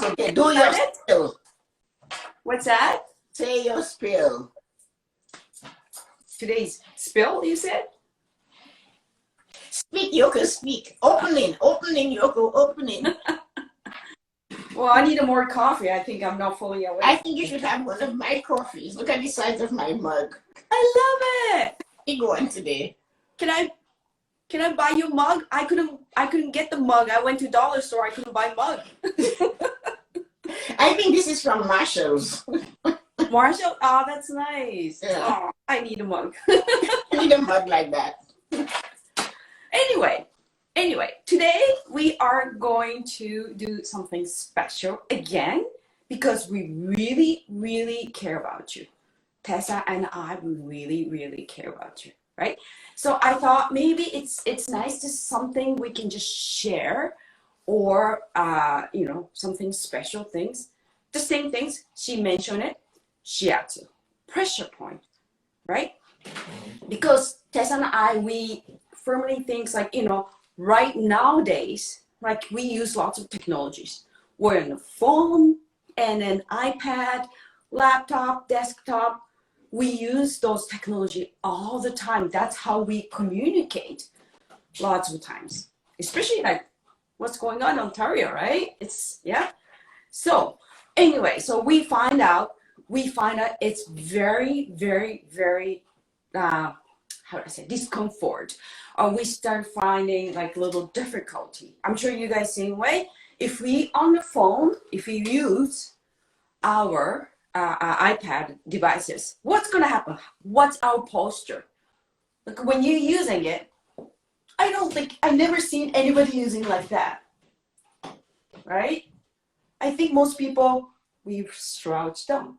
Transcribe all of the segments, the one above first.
Okay, do your spill. What's that? Say your spill. Today's spill, you said? Speak, Yoko, speak. Opening, Yoko, opening. Well, I need more coffee. I think I'm not fully awake. I think you should have one of my coffees. Look at the size of my mug. I love it. Big one today. Can I buy you a mug? I couldn't get the mug. I went to dollar store. I couldn't buy a mug. I think this is from Marshall's. Marshall? Oh, that's nice. Yeah. Oh, I need a mug. I need a mug like that. Anyway, today we are going to do something special again because we really, really care about you. Tessa and I, we really, really care about you, right? So I thought maybe it's nice to something we can just share, or you know, something special things. The same things she mentioned it, Shiatsu, pressure point, right? Because Tessa and I, we firmly think like, you know, right nowadays, like we use lots of technologies. We're on the phone and an iPad, laptop, desktop. We use those technology all the time. That's how we communicate lots of times, especially like what's going on in Ontario, right? It's, yeah. So anyway, so we find out it's very, very, very, how do I say, discomfort. We start finding like little difficulty. I'm sure you guys same way. If we on the phone, if we use our iPad devices, what's gonna happen? What's our posture? Like when you're using it, I never seen anybody using like that, right? I think most people, we slouch down,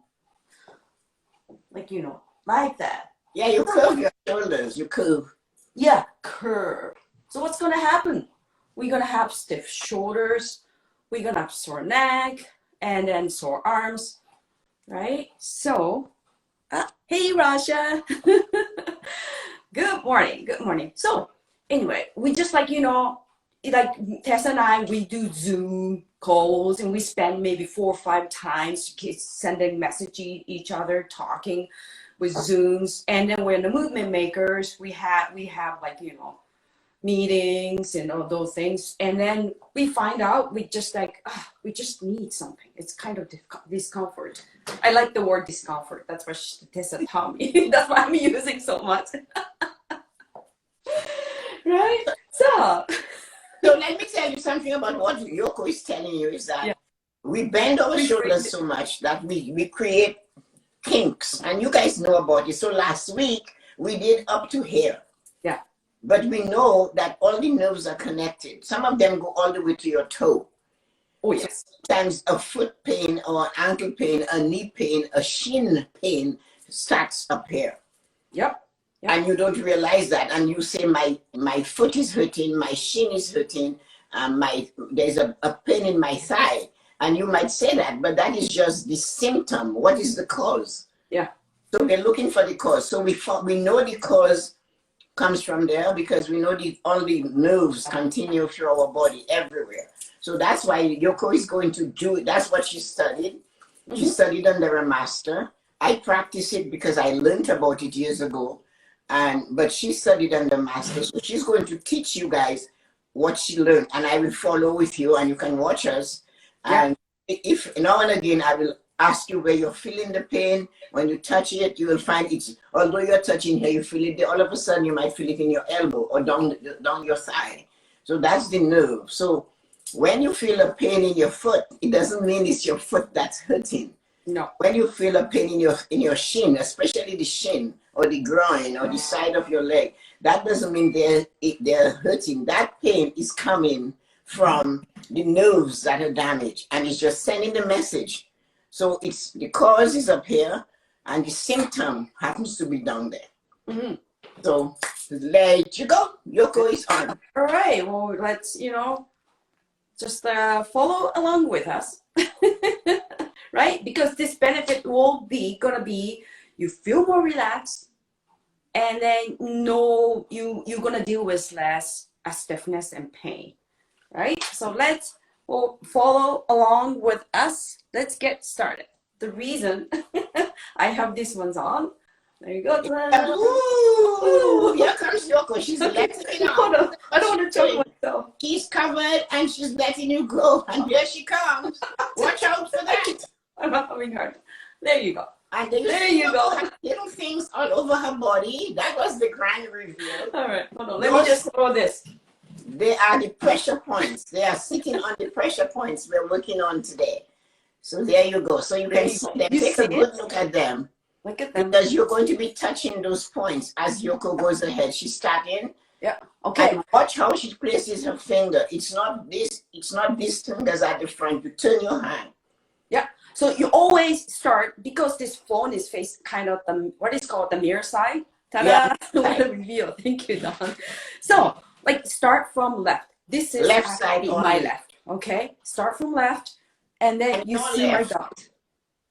like, you know, like that. Yeah, you curve your shoulders, you curve. Yeah, curve. So what's gonna happen? We're gonna have stiff shoulders, we're gonna have sore neck, and then sore arms, right? So, hey Rasha, good morning. So anyway, we just like, you know, like Tessa and I, we do Zoom calls and we spend maybe 4 or 5 times sending message each other, talking with Zooms. And then we're in the movement makers, we have like, you know, meetings and all those things. And then we find out we just like, we just need something. It's kind of discomfort. I like the word discomfort. That's what Tessa taught me. That's why I'm using so much. Right? So let me tell you something about what Yoko is telling you is that we bend our shoulders so much that we create kinks, and you guys know about it. So last week we did up to here. Yeah. But we know that all the nerves are connected. Some of them go all the way to your toe. Oh yes. Sometimes a foot pain or ankle pain, a knee pain, a shin pain starts up here. Yep. And you don't realize that, and you say my foot is hurting, my shin is hurting, there's a pain in my thigh, and you might say that, but that is just the symptom. What is the cause? Yeah. So we're looking for the cause. So we know the cause comes from there because we know all the nerves continue through our body everywhere. So that's why Yoko is going to do it. That's what she studied. Mm-hmm. She studied under a master. I practice it because I learned about it years ago. But she studied under master, so she's going to teach you guys what she learned, and I will follow with you, and you can watch us. Yeah. And if now and again I will ask you where you're feeling the pain. When you touch it, you will find it's, although you're touching here, you feel it there, all of a sudden you might feel it in your elbow or down your thigh. So that's the nerve. So when you feel a pain in your foot, it doesn't mean it's your foot that's hurting. No. When you feel a pain in your shin, especially the shin or the groin or the side of your leg, that doesn't mean they're hurting. That pain is coming from the nerves that are damaged, and it's just sending the message. So it's the cause is up here, and the symptom happens to be down there. Mm-hmm. So let you go. Yoko is on. All right. Well, let's, you know, just follow along with us. Right? Because this benefit will be gonna be you feel more relaxed, and then you're gonna deal with less stiffness and pain, right? So let's Well, follow along with us. Let's get started. The reason I have these ones on. There you go. Ooh, here comes Yoko. She's letting it Hold out. on. I don't want to choke myself. She's covered and she's letting you go. And here she comes. Watch out for that. I'm not having hard. There you go. And There you go. Had little things all over her body. That was the grand reveal. All right. Hold on. Let me just throw this. They are the pressure points. They are sitting on the pressure points we're working on today. So there you go. So you can see them. Take a good look at them. Look at them. Because you're going to be touching those points as Yoko goes ahead. She's starting. Yeah. Okay. And watch how she places her finger. It's not these fingers at the front. You turn your hand. Yeah. So you always start, because this phone is faced kind of the what is called the mirror side. Ta-da! Yeah. What a reveal. Thank you, Don. So like start from left. This is Left side on my left. Okay. Start from left, and then and you see left. my dot.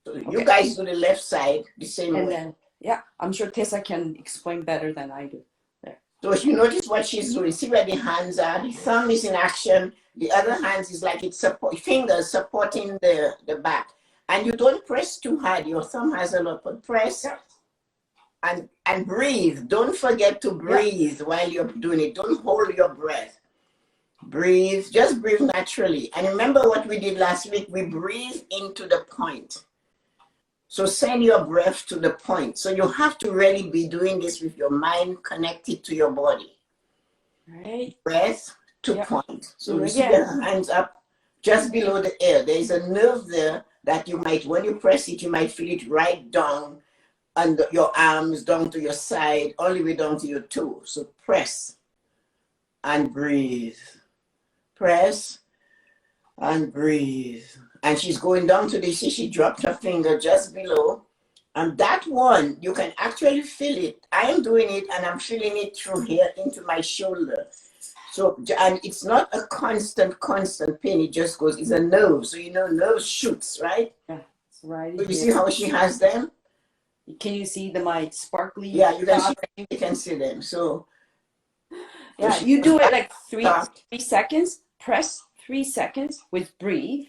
So you guys do the left side the same And way. then yeah, I'm sure Tessa can explain better than I do. There. So if you notice what she's doing, see where the hands are. The thumb is in action. The other hands is like it's fingers supporting the back. And you don't press too hard. Your thumb has a lot, but press and breathe. Don't forget to breathe while you're doing it. Don't hold your breath. Breathe. Just breathe naturally. And remember what we did last week? We breathe into the point. So send your breath to the point. So you have to really be doing this with your mind connected to your body. Right. Breath to point. So you see the hands up just below the air. There is a nerve there that you might, when you press it, you might feel it right down under your arms, down to your side, all the way down to your toe. So press and breathe. Press and breathe. And she's going down to the, see, she dropped her finger just below. And that one, you can actually feel it. I am doing it and I'm feeling it through here into my shoulder. So, and it's not a constant pain. It just goes, it's a nerve. So, you know, nerve shoots, right? Yeah, it's right. So you see how she has them? Can you see my sparkly? Yeah, you can see them. So, yeah, you do it like 3 seconds. Press 3 seconds with breathe.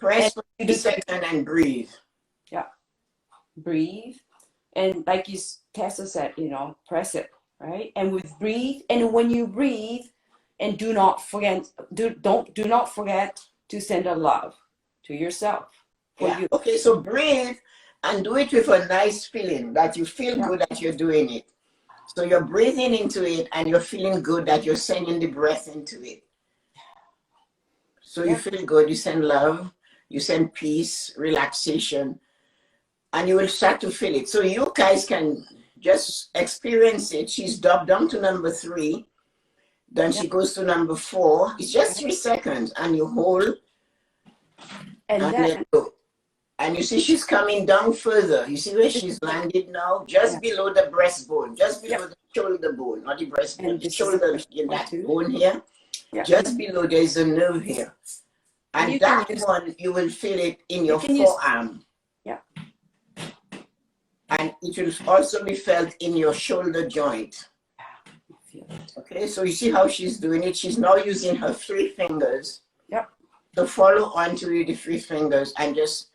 Press for 3 seconds and breathe. Yeah, breathe. And like Tessa said, you know, press it, right? And with breathe, and when you breathe, and do not forget to send a love to yourself. Yeah. Okay, so breathe and do it with a nice feeling that you feel good that you're doing it. So you're breathing into it and you're feeling good that you're sending the breath into it. So you feel good, you send love, you send peace, relaxation, and you will start to feel it. So you guys can just experience it. She's dropped down to number 3. Then she goes to number 4. It's just 3 seconds and you hold and let go. And you see she's coming down further. You see where she's landed now? Just below the breastbone, just below the shoulder bone, not the breastbone, the shoulder, in that bone here. Just below, there's a nerve here. And that one, you will feel it in your forearm. Yeah. And it will also be felt in your shoulder joint. Okay, so you see how she's doing it? She's now using her 3 fingers to follow onto the 3 fingers and just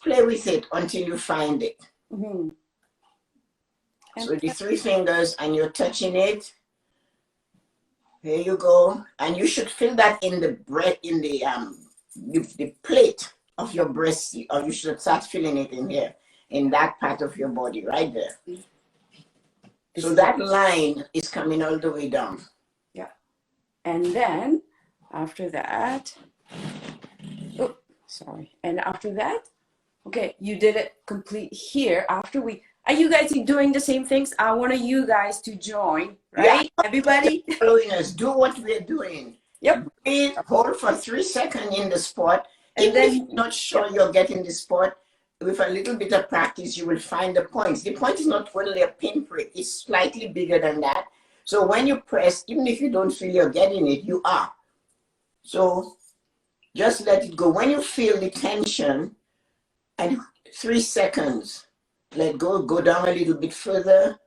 play with it until you find it. Mm-hmm. So the 3 fingers and you're touching it. Here you go. And you should feel that in the breath, in the plate of your breast, or you should start feeling it in here, in that part of your body, right there. So that line is coming all the way down. Yeah. And then after that, and after that, okay, you did it complete here. After are you guys doing the same things? I want you guys to join, right? Yeah. Everybody following us, do what we're doing. Yep. Breathe, hold for 3 seconds in the spot. And then if you're not sure you're getting the spot, with a little bit of practice, you will find the points. The point is not only a pinprick, it's slightly bigger than that. So when you press, even if you don't feel you're getting it, you are. So just let it go. When you feel the tension, and 3 seconds, let go, go down a little bit further,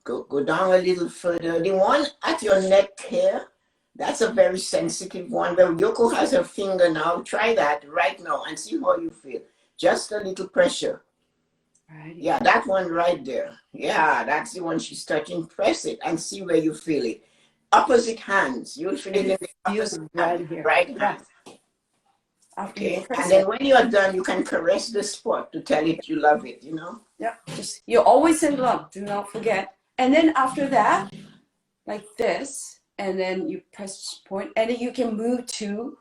go down a little further. The one at your neck here, That's a very sensitive one. Well, Yoko has her finger now. Try that right now and see how you feel. Just a little pressure. Right. Yeah, that one right there. Yeah, that's the one she's touching. Press it and see where you feel it. Opposite hands. You'll feel it in the opposite right hand. here. Right Yeah. hand. After you Okay. press And then it. when you're done, you can caress the spot to tell it you love it, you know? Yeah. Just you always send love. Do not forget. And then after that, like this, and then you press this point, and then you can move to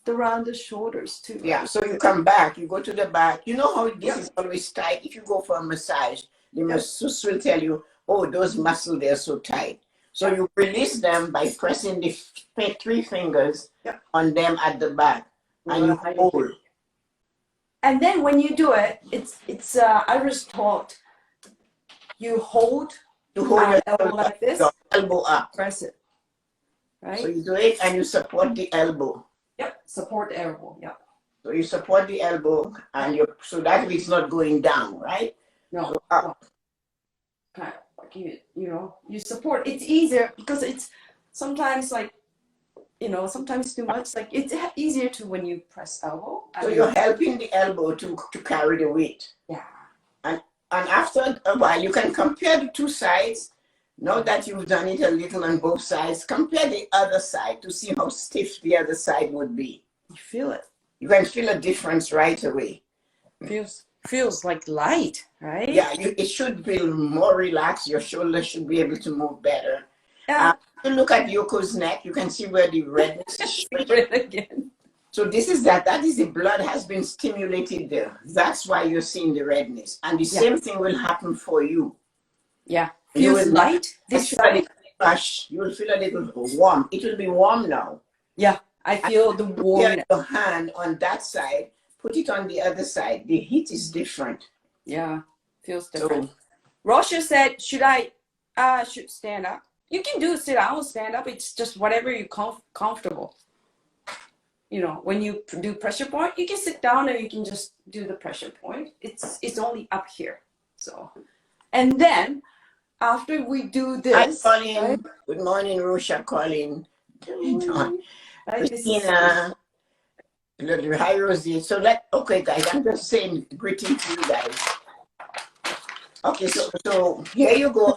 around the shoulders too. Yeah, so you come back, you go to the back. You know how this Yep. is always tight? If you go for a massage, the Yep. masseuse will tell you, oh, those muscles, they're so tight. So you release them by pressing the three fingers Yep. on them at the back, and you Right. hold. And then when you do it, it's I was taught you hold You hold your elbow like this, your elbow up. press it, right? So you do it and you support the elbow. Yep, support the elbow. Yep. So you support the elbow and you so that way it's not going down, right? No. So up. No. Kind of like you support. It's easier because it's sometimes like sometimes too much. Like it's easier to when you press elbow. So you're helping the elbow to carry the weight. Yeah. And after a while, you can compare the two sides. Now that you've done it a little on both sides, compare the other side to see how stiff the other side would be. You feel it. You can feel a difference right away. Feels like light, right? Yeah, it should feel more relaxed. Your shoulders should be able to move better. Yeah. If you look at Yoko's neck, you can see where the redness is showing. Again. So this is that is the blood has been stimulated there. That's why you're seeing the redness. And the same thing will happen for you. Yeah. You Feels will light. This side. You will feel a little warm. It will be warm now. Yeah. I feel the warmth. Your hand on that side, put it on the other side. The heat is different. Yeah. Feels different. So, Rosha said, should stand up? You can do sit down, stand up. It's just whatever you're comfortable. When you do pressure point, you can sit down and you can just do the pressure point. It's only up here. So, and then after we do this, hi, Colin. Right? Good morning, Rosha, Colin. Christina. Hi, Rosie. So okay, guys, I'm just saying greetings to you guys. Okay, so here you go.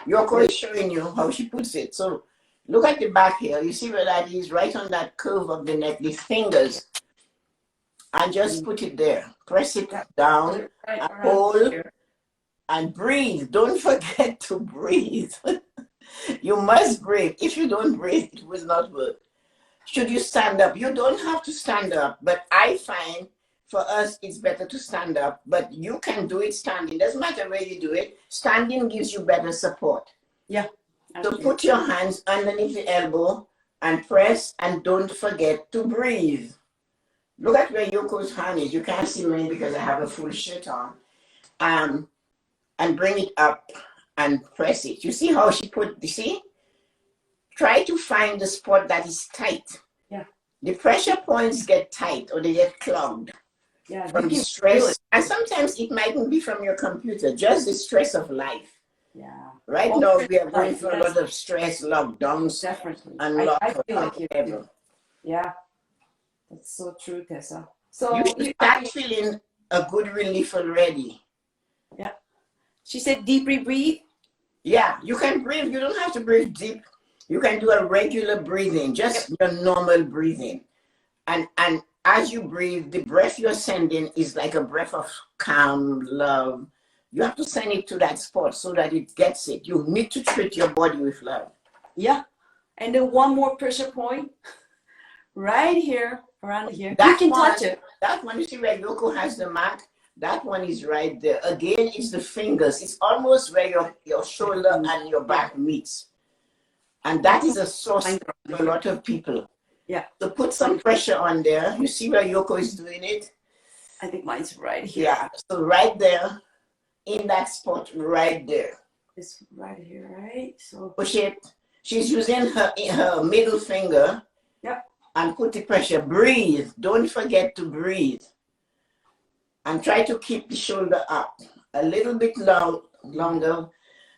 Yoko is showing you how she puts it. So look at the back here. You see where that is? Right on that curve of the neck, the fingers. And just put it there. Press it down, and hold, and breathe. Don't forget to breathe. You must breathe. If you don't breathe, it will not work. Should you stand up? You don't have to stand up, but I find for us, it's better to stand up, but you can do it standing. Doesn't matter where you do it. Standing gives you better support. Yeah. So put your hands underneath the elbow and press, and don't forget to breathe. Look at where Yoko's hand is. You can't see me because I have a full shirt on. And bring it up and press it. You see how she see? Try to find the spot that is tight. Yeah. The pressure points get tight or they get clogged. Yeah, from the stress, and sometimes it mightn't be from your computer, just the stress of life. Yeah. Right now we are going through a lot of stress, lockdowns, definitely, and I feel like you. Yeah, that's so true, Tessa. So you start feeling a good relief already. Yeah. She said, deeply breathe. Yeah, you can breathe. You don't have to breathe deep. You can do a regular breathing, just your normal breathing, and as you breathe, the breath you're sending is like a breath of calm, love. You have to send it to that spot so that it gets it. You need to treat your body with love. Yeah. And then one more pressure point right here, around here. That you can touch it. That one, you see where Yoko has the mark? That one is right there. Again, it's the fingers. It's almost where your shoulder and your back meets. And that is a source for a lot of people. Yeah. So put some pressure on there. You see where Yoko is doing it? I think mine's right here. Yeah. So right there, in that spot, right there. It's right here, right? So push it. She's using her middle finger. Yep. And put the pressure. Breathe. Don't forget to breathe. And try to keep the shoulder up a little bit longer.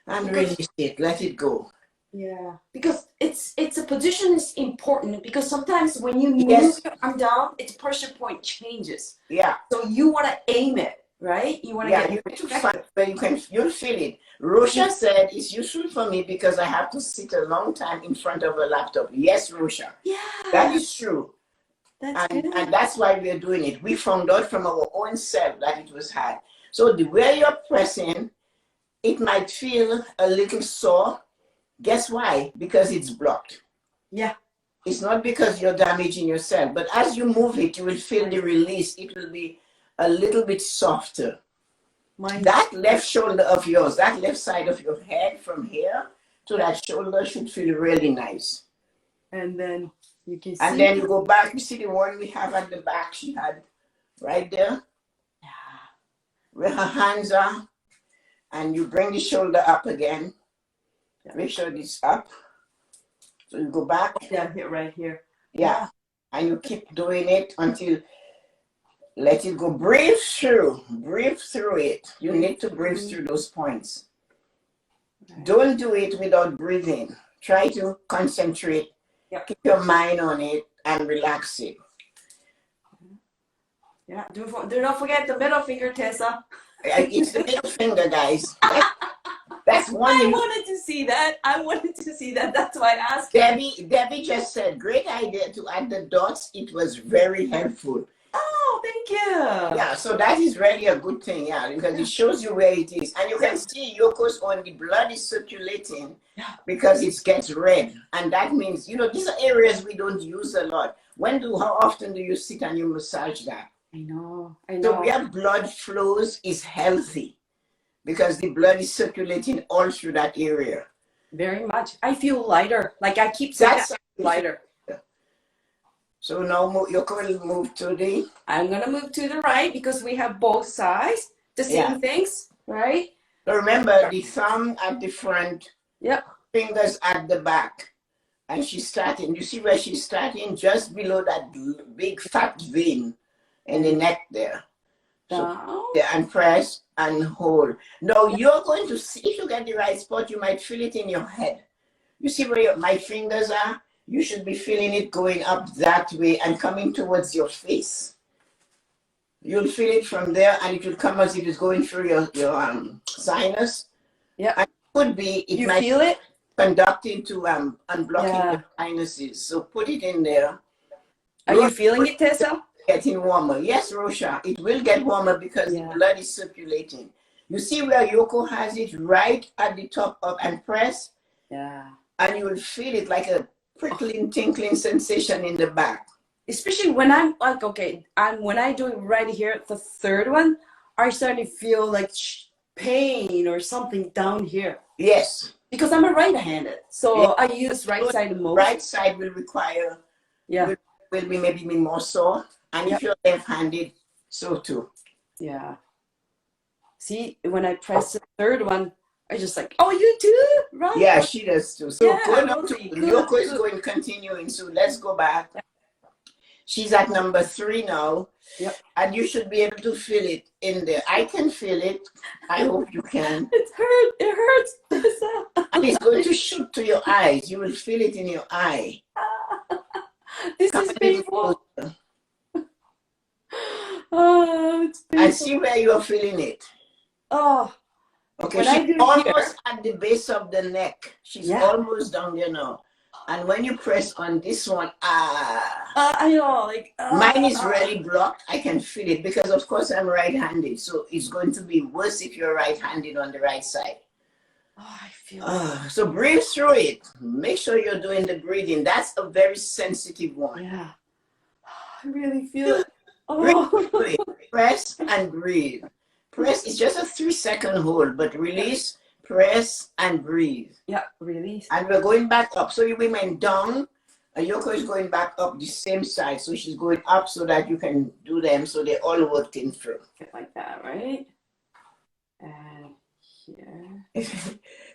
And release it. Let it go. Yeah, because it's a position is important because sometimes when you move Yes. your arm down, its pressure point changes. Yeah. So you want to aim it, right? You want to Yeah, get you need to effective. find where you'll feel it. Rosha said it's useful for me because I have to sit a long time in front of a laptop. Yes, Rosha, that Yeah, is true. that's And good. that's why we're doing it. We found out from our own self that it was hard. So the way you're pressing, it might feel a little sore. Guess why? Because it's blocked. Yeah. It's not because you're damaging yourself, but as you move it, you will feel the release. It will be a little bit softer. That left shoulder of yours, that left side of your head from here to that shoulder should feel really nice. And then you can see. And then you go back, you see the one we have at the back she had right there, where her hands are, and you bring the shoulder up again. Make sure it's up. So you go back. Yeah, here, right here. Yeah. And you keep doing it until let it go. Breathe through it. You need to breathe through those points. Don't do it without breathing. Try to concentrate. Keep your mind on it and relax it. Yeah, do not forget the middle finger, Tessa. It's the middle finger, guys. That's one. I wanted to see that. That's why I asked. Debbie just said, great idea to add the dots. It was very helpful. Oh, thank you. Yeah, so that is really a good thing, yeah, because it shows you where it is. And you can see Yoko's on the blood is circulating because it gets red. And that means, these are areas we don't use a lot. How often do you sit and you massage that? I know. So where blood flows is healthy because the blood is circulating all through that area. Very much. I feel lighter. Like I keep saying lighter. So now you're going to move to the... I'm going to move to the right because we have both sides. The same things, right? So remember, the thumb at the front, fingers at the back. And she's starting. You see where she's starting? Just below that big fat vein in the neck there. So, and press and hold. Now you're going to see, if you get the right spot, you might feel it in your head. You see where my fingers are? You should be feeling it going up that way and coming towards your face. You'll feel it from there, and it will come as if it's going through your sinus. Yeah. And it could be, it might feel it? Conducting to unblocking the sinuses. So put it in there. Are you feeling it, Tessa? Getting warmer. Yes, Rosha, it will get warmer because the blood is circulating. You see where Yoko has it right at the top up and press? Yeah. And you will feel it like a prickling, tinkling sensation in the back. Especially when I'm like, when I do it right here, the third one, I start to feel like pain or something down here. Yes. Because I'm a right-handed, so I use right side most. Right side will require, will be maybe more sore. And if you're left-handed, so too. Yeah. See, when I press the third one, I just like, oh, you too? Right? Yeah, she does too. So Yoko is going continuing. So let's go back. She's at number 3 now. Yep. And you should be able to feel it in there. I can feel it. I hope you can. It hurts. And it's going to shoot to your eyes. You will feel it in your eye. This is painful. Oh, it's painful. And see where you are feeling it. Oh. Okay, she's almost at the base of the neck. She's almost down there now. And when you press on this one, I know, mine is really blocked. I can feel it because, of course, I'm right-handed. So it's going to be worse if you're right-handed on the right side. Oh, I feel it. So breathe through it. Make sure you're doing the breathing. That's a very sensitive one. Yeah. I really feel it. Breathe through it. Press and breathe. Press is just a 3-second hold, but release, press, and breathe. Yeah, release. And we're going back up. So we went down, and Yoko is going back up the same side. So she's going up so that you can do them so they all worked in through. Like that, right? And here.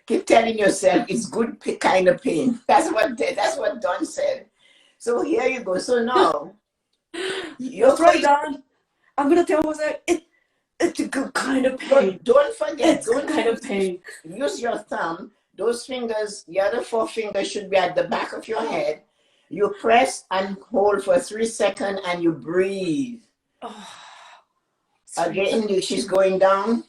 Keep telling yourself it's good kind of pain. That's what Don said. So here you go. So now, That's right, Don. I'm going to tell myself it's a good kind of pain. Don't forget. It's good kind of pain. Use your thumb. Those fingers, the other 4 fingers should be at the back of your head. You press and hold for 3 seconds and you breathe. Oh, Again, she's going down.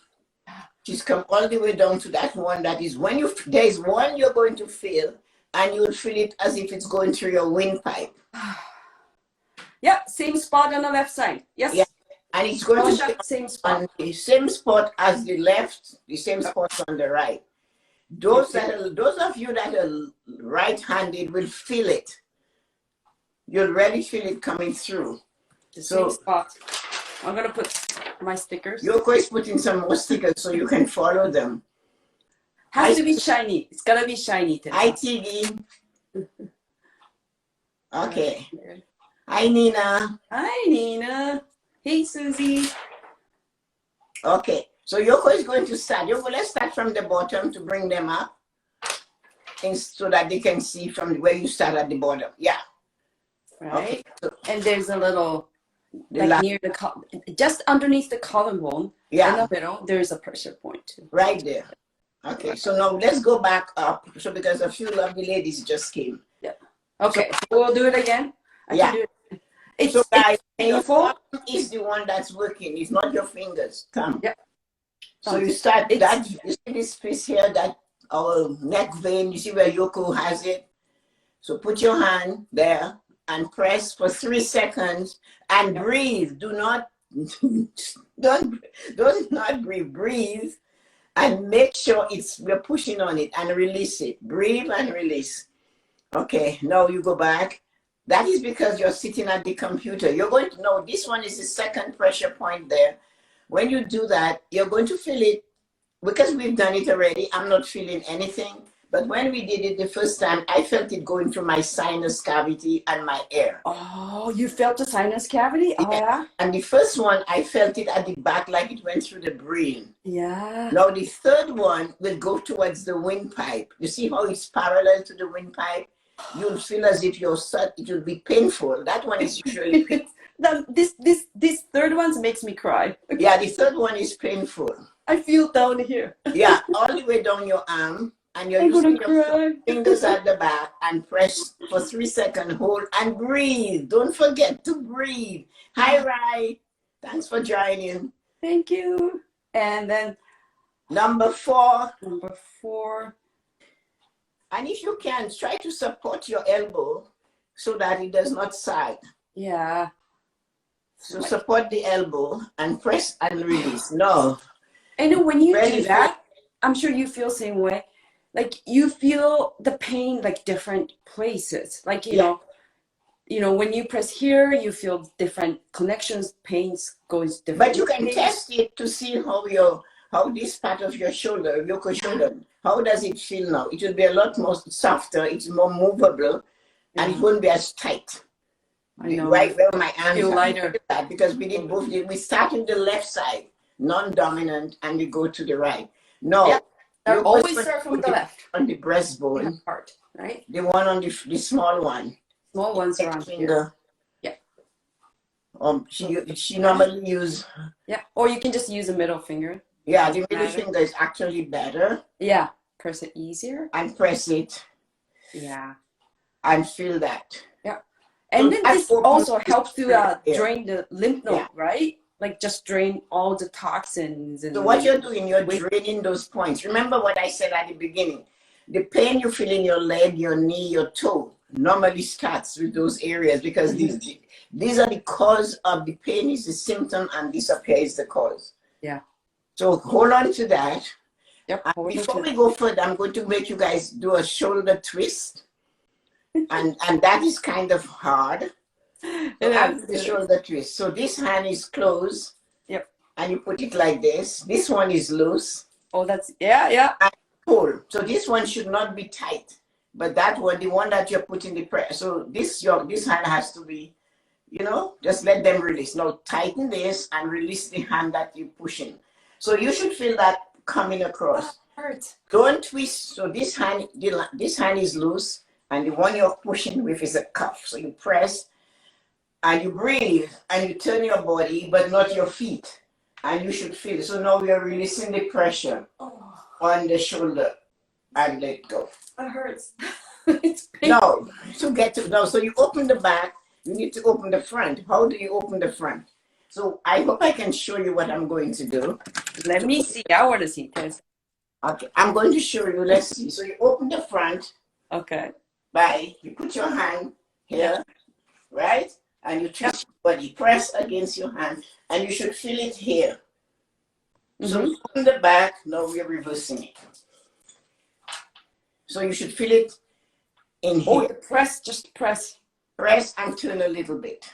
She's come all the way down to that one. That is when you, there's one you're going to feel, and you'll feel it as if it's going through your windpipe. Yeah, same spot on the left side. Yes. Yeah. And it's going to be same spot. on the same spot as the left, the same spot on the right. Those of you that are right-handed will feel it. You'll really feel it coming through. The same spot. I'm gonna put my stickers. Yoko is putting some more stickers so you can follow them. Has to be shiny. It's gotta be shiny today. Hi, TV. Okay. Hi, Nina. Hi, Nina. Hey, Susie. Okay. So Yoko is going to start. Yoko, let's start from the bottom to bring them up, and so that they can see from where you start at the bottom. Yeah. Right. Okay. So, and there's a little, like near the, just underneath the collarbone, in the middle, there's a pressure point too. Right there. Okay. So now let's go back up. So because a few lovely ladies just came. Yeah. Okay. So we'll do it again. I can do it. It's, so guys, painful. your thumb is the one that's working. It's not your fingers. Thumb. Yeah. So you start that. You see this piece here, that our neck vein. You see where Yoko has it. So put your hand there and press for 3 seconds and breathe. Do not don't not breathe. Breathe and make sure we're pushing on it and release it. Breathe and release. Okay. Now you go back. That is because you're sitting at the computer. You're going to know this one is the second pressure point there. When you do that, you're going to feel it. Because we've done it already, I'm not feeling anything. But when we did it the first time, I felt it going through my sinus cavity and my ear. Oh, you felt the sinus cavity? Oh, yeah. And the first one, I felt it at the back like it went through the brain. Yeah. Now the third one will go towards the windpipe. You see how it's parallel to the windpipe? You'll feel as if it will be painful. That one is usually painful. This third one makes me cry. Yeah, the third one is painful. I feel down here. Yeah, all the way down your arm. And you're using your fingers at the back and press for 3 seconds, hold and breathe. Don't forget to breathe. Hi, Rai. Thanks for joining. Thank you. And then number 4. Number 4. And if you can, try to support your elbow so that it does not sag. Yeah. So support the elbow and press and release. No. And when you do that, I'm sure you feel the same way. Like you feel the pain like different places. Like, you know, when you press here, you feel different connections, pains goes different. But you can test it to see how this part of your shoulder, Yoko shoulder, how does it feel now? It will be a lot more softer, it's more movable, and it won't be as tight. I know. Right where my arms feel lighter. Because we did both. We start with the left side, non-dominant, and we go to the right. No. Yep. I always start from the left. On the breastbone. Part, right? The one on the small one. Small ones around here. Yeah. She normally use. Yeah. Or you can just use a middle finger. Yeah, the middle finger is actually better. Yeah. Press it easier. And press it. Yeah. And feel that. Yeah. And then this also helps to drain the lymph node, right? Like just drain all the toxins. And so what you're doing, you're draining those points. Remember what I said at the beginning. The pain you feel in your leg, your knee, your toe normally starts with those areas because these are the cause of the pain is the symptom and disappear is the cause. Yeah. So hold on to that. Yep. Before we go further, I'm going to make you guys do a shoulder twist. and that is kind of hard. So have the shoulder twist. So this hand is closed. Yep. And you put it like this. This one is loose. Oh, that's yeah. And pull. So this one should not be tight. But that one, the one that you're putting the pressure. So this hand has to be, just let them release. Now tighten this and release the hand that you're pushing. So you should feel that coming across. Hurts. Don't twist. So this hand is loose, and the one you're pushing with is a cuff. So you press. And you breathe and you turn your body, but not your feet. And you should feel it. So now we are releasing the pressure on the shoulder. and let go. It hurts. It's painful. No, so you open the back, you need to open the front. How do you open the front? So I hope I can show you what I'm going to do. Let me see. I want to see, Tessa. Okay, I'm going to show you. Let's see. So you open the front. Okay. You put your hand here, right? And you twist your body, press against your hand, and you should feel it here. So you open the back, now we're reversing it. So you should feel it in here. Press, just press. Press and turn a little bit.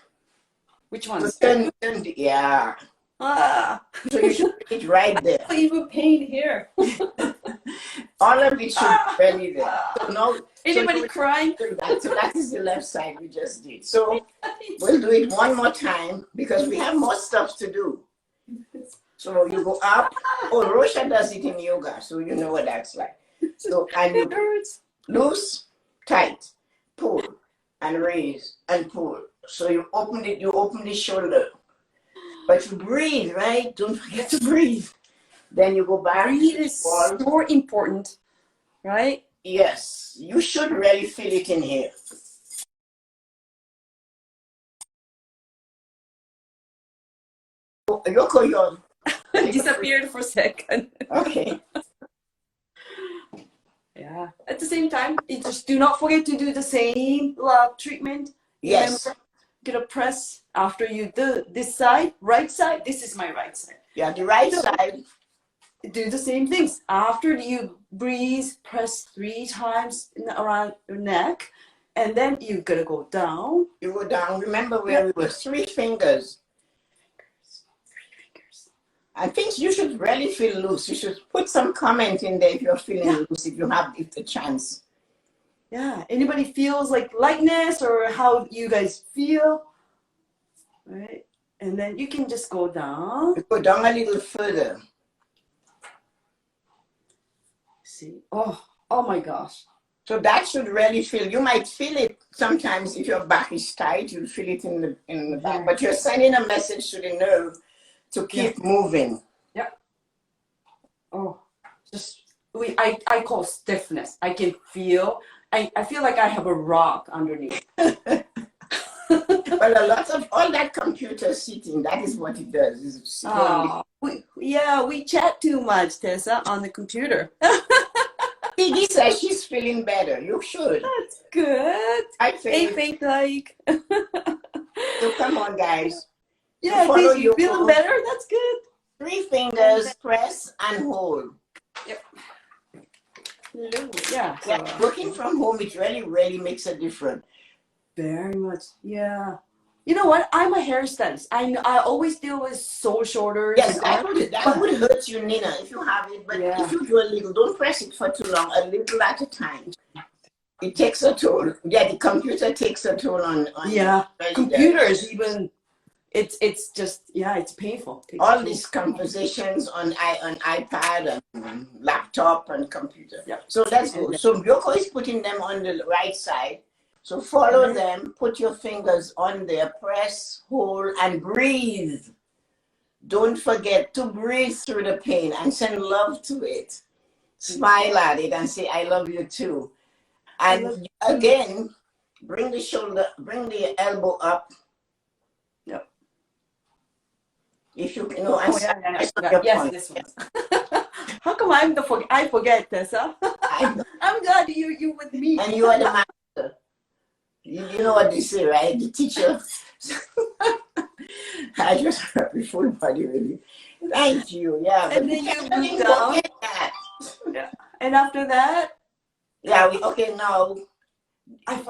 Which one? So yeah. So you should feel it right there. I even pain here. All of it should be really there. So now, Anybody crying? So that is the left side we just did. So we'll do it one more time because we have more stuff to do. So you go up. Oh, Rosha does it in yoga, so you know what that's like. So and you loose, tight, pull, and raise and pull. So you open the shoulder. But you breathe, right? Don't forget to breathe. Then you go back. Breathe is so important, right? Yes, you should really feel it in here. Yoko, you're disappeared for a second. Okay. Yeah. At the same time, you just do not forget to do the same treatment. Yes. Remember, gonna press after you do this side, right side. This is my right side. Yeah, the right side. Do the same things. After you breathe, press 3 times around your neck, and then you're gonna go down. You go down. Remember where we were? 3 fingers. 3 fingers. I think you should really feel loose. You should put some comment in there if you're feeling loose, if you have the chance. Yeah. Anybody feels like lightness or how you guys feel? Right. And then you can just go down. You go down a little further. See? Oh my gosh. So that should really feel. You might feel it sometimes if your back is tight. You feel it in the back, but you're sending a message to the nerve to keep moving. Yeah. Oh, I call stiffness. I can feel. I feel like I have a rock underneath. Well, a lot of all that computer sitting, that is what it does. We chat too much, Tessa, on the computer. Piggy says she's feeling better. You should. That's good. I think. Hey, like. So come on, guys. Yeah, so you feeling better? That's good. 3 fingers, press and hold. Yep. Yeah. Working from home, it really, really makes a difference. Very much. Yeah. You know what? I'm a hairstylist. I always deal with sore shoulders. Yes, that would hurt you, Nina, if you have it. But if you do a little, don't press it for too long. A little at a time. It takes a toll. Yeah, the computer takes a toll on computers even. It's just it's painful. All these conversations on iPad and laptop and computer. Yeah. So let's go. So Yoko is putting them on the right side. So follow them, put your fingers on there, press, hold, and breathe. Don't forget to breathe through the pain and send love to it. Smile at it and say, I love you too. And again, bring the elbow up. Yep. If you this one. How come I forget, Tessa? I'm glad you with me. And you are the master. You know what they say, right? The teacher. I just hurt my full body, really. Thank you. Yeah. And then you move down. Yeah. And after that? Yeah, now.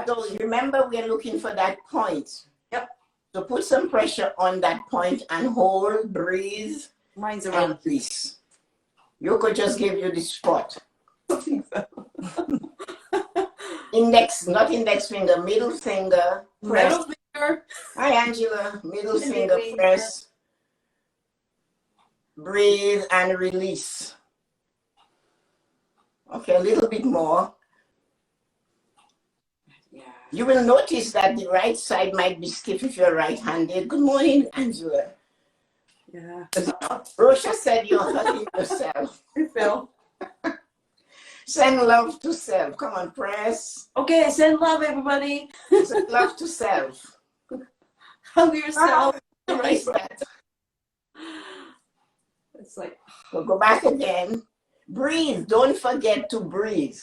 So remember, we are looking for that point. Yep. So put some pressure on that point and hold, breathe. Mine's around. And release. Yoko just gave you the spot. Not index finger, middle finger. Press. Middle finger. Hi, Angela. Middle finger, press. Breathe and release. Okay, a little bit more. Yeah. You will notice that the right side might be stiff if you're right-handed. Good morning, Angela. Yeah. Rosha said you're hurting yourself. You feel. Send love to self. Come on, press. Okay, send love, everybody. Send love to self. Hug yourself. Erase that. It's like, So go back again. Breathe. Don't forget to breathe.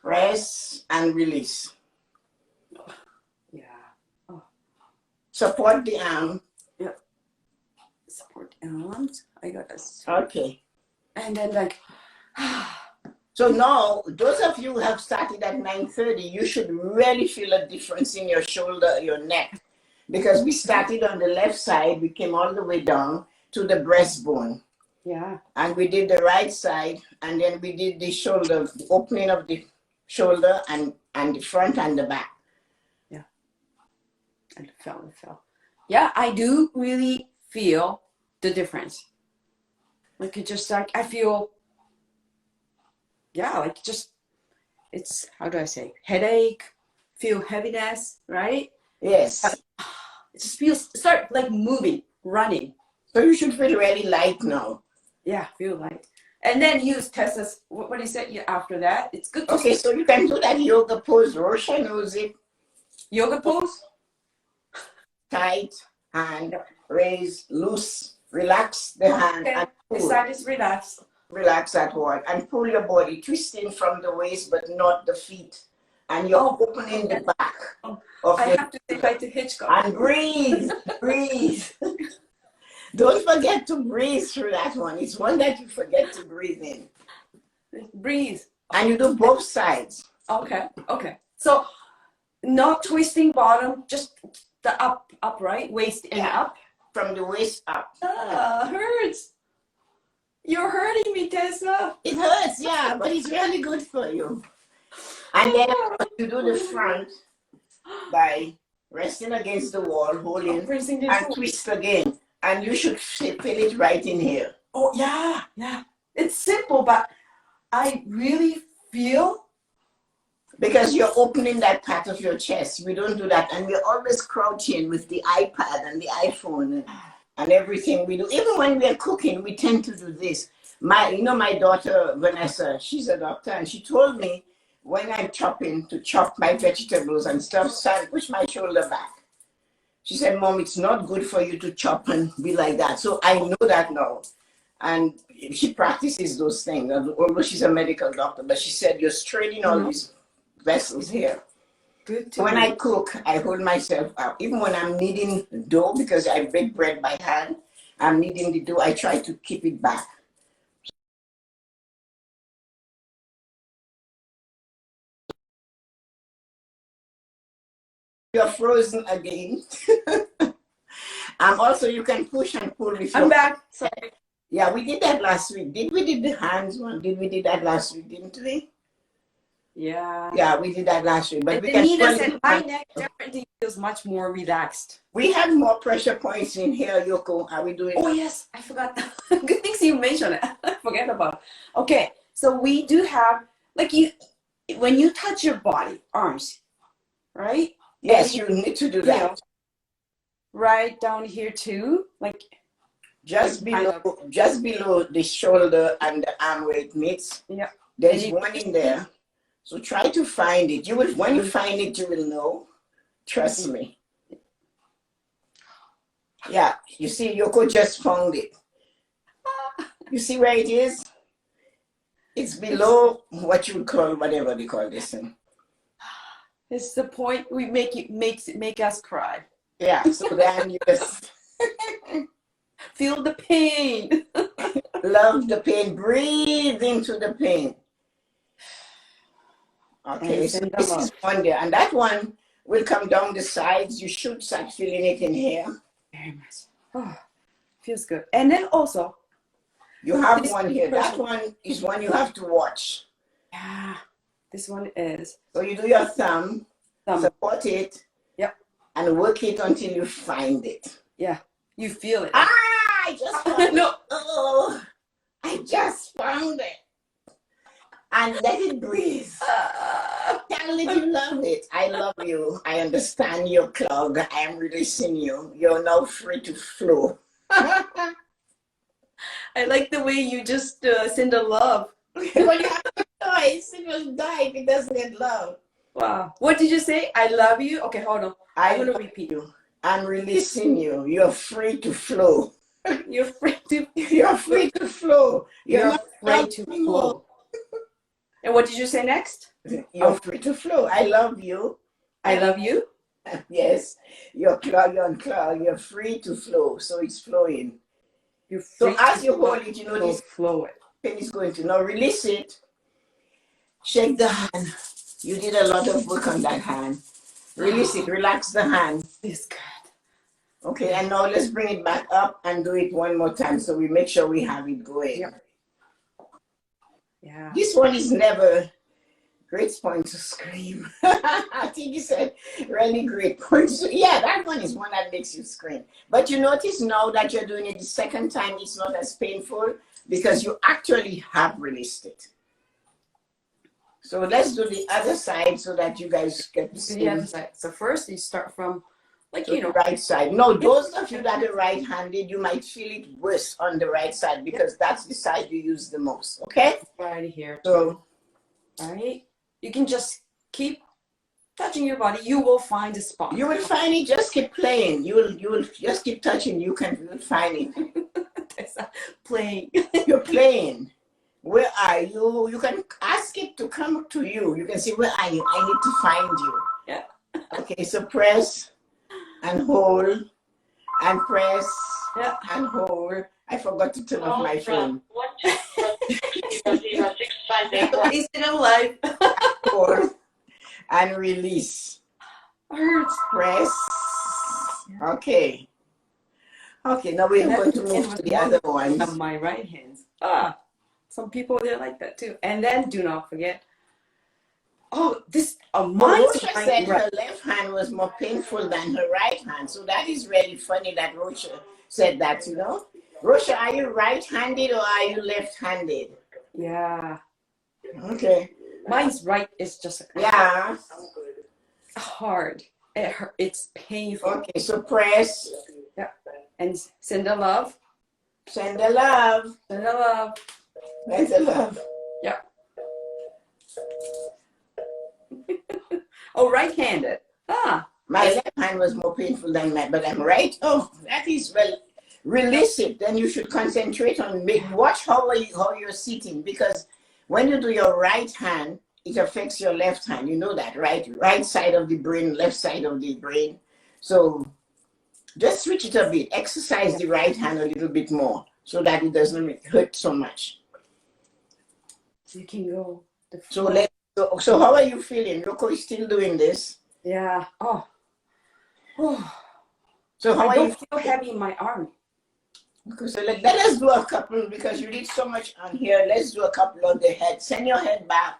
Press and release. yeah. Oh, Support the arm. yeah. Support arms. I got this. Okay. And then like, So now, those of you who have started at 9:30, you should really feel a difference in your shoulder, your neck. Because we started on the left side, we came all the way down to the breastbone. yeah. And we did the right side, and then we did the shoulder, the opening of the shoulder and the front and the back. Yeah. And it fell. Yeah, I do really feel the difference. Like it just like, I feel, yeah, like just, it's, how do I say, headache, feel heaviness, right? Yes. It just feels, start like moving, running. So you should feel really light now. Yeah, feel light. And then use Tessa's, what do you say after that? It's good to Okay, so you can do that yoga pose. Rosha knows it. yoga pose. Tight, hand, raise, loose, relax the hand, Okay, and this pull. side is relaxed. Relax at one, and pull your body, twisting from the waist, but not the feet. And you're opening the back of I your have to say back to Hitchcock. and breathe, breathe. Don't forget to breathe through that one. It's one that you forget to breathe in. Breathe. And you do both sides. Okay. So not twisting bottom, just the up, right? Waist and up. From the waist up. Hurts. You're hurting me, Tessa. It hurts, yeah, but it's really good for you. And then you do the front by resting against the wall, holding, and twist again. And you should feel it right in here. Oh, yeah. It's simple, but I really feel. Because you're opening that part of your chest. We don't do that. And we're always crouching with the iPad and the iPhone and everything we do. Even when we're cooking, we tend to do this. My daughter, Vanessa, she's a doctor, and she told me when I'm chopping, to chop my vegetables and stuff, so I push my shoulder back. She said, Mom, it's not good for you to chop and be like that. So I know that now. And she practices those things, although she's a medical doctor. But she said, you're straining all these vessels here. Good When I cook, I hold myself up. Even when I'm kneading dough, because I bake bread by hand, I'm kneading the dough, I try to keep it back. You're frozen again. Also, you can push and pull with I'm back. Sorry. Yeah, we did that last week. We did the hands one? We did that last week, didn't we? Yeah. Yeah, we did that last week. But the knees and my neck definitely feels much more relaxed. We have more pressure points in here, Yoko. Are we doing? Oh, yes. I forgot. Good things you mentioned it. I forget about it. Okay. So we do have, like when you touch your body, arms, right? Yes, you need to do that. You know, right down here too. Like just below the shoulder and the arm where it meets. Yeah. There's one in there. So try to find it. When you find it, you will know. Trust me. Yeah, you see, Yoko just found it. You see where it is? It's below what you would call, whatever they call this thing. It's the point we make us cry. Yeah, so then you just feel the pain. Love the pain. Breathe into the pain. Okay, so this is one there, and that one will come down the sides. You should start feeling it in here. Very much. Oh, feels good. And then also, you have one here. That one is one you have to watch. Yeah, this one is. So you do your thumb. Support it. Yep. And work it until you find it. Yeah, you feel it. I just found it. No. Oh, I just found it. And let it breathe. Tell it you love it. I love you. I understand your clog. I am releasing you. You're now free to flow. I like the way you just send a love. When you have a choice, it will die if it doesn't get love. Wow. What did you say? I love you. Okay, hold on. I'm gonna repeat. I'm releasing you. You're free to flow. You're free to. You're free to flow. You're not free to flow. And what did you say next? You're free to flow. I love you. I love you. Yes. You're unclogged. You're free to flow. So it's flowing. You're free so as you hold it, you know this flow it. pen is going to now release it. Shake the hand. You did a lot of work on that hand. Release it. Relax the hand. It's good. Okay, and now let's bring it back up and do it one more time so we make sure we have it going. Yep. Yeah. This one is never great point to scream. I think you said really great point. Yeah, that one is one that makes you scream. But you notice now that you're doing it the second time, it's not as painful because you actually have released it. So let's do the other side so that you guys get to see. The other side. So first you start from, like, you know, right side. No, those of you that are right-handed, you might feel it worse on the right side because that's the side you use the most. Okay? Right here. So, all right. You can just keep touching your body. You will find a spot. you will find it. Just keep playing. You will just keep touching. You will find it. Playing. You're playing. Where are you? You can ask it to come to you. You can say, where are you? I need to find you. Yeah. Okay, so press and hold and press and hold. I forgot to turn off my phone. Is it alive? Hold and release. Hurts. Press. Okay. Okay, now we're going to move to the other ones. On my right hand. Some people, they like that too. And then do not forget. Oh, this mine said her left hand was more painful than her right hand. So that is really funny that Rocha said that, you know. Rocha, are you right-handed or are you left-handed? Yeah. Okay. Mine's right is just hard. It's painful. Okay, so press. Yeah. And send the love. Send the love. Send the love. Send the love. Yeah. Oh, right-handed. My left hand was more painful than mine, but I'm right. Oh, that is well. Release it. Then you should concentrate on watch how you're sitting, because when you do your right hand, it affects your left hand. You know that, right? Right side of the brain, left side of the brain. So just switch it a bit. Exercise the right hand a little bit more so that it doesn't hurt so much. You can go. So how are you feeling? Yoko is still doing this. Yeah. Oh. So how I are don't you feel heavy in my arm. Okay, so let us do a couple because you did so much on here. Let's do a couple on the head. Send your head back.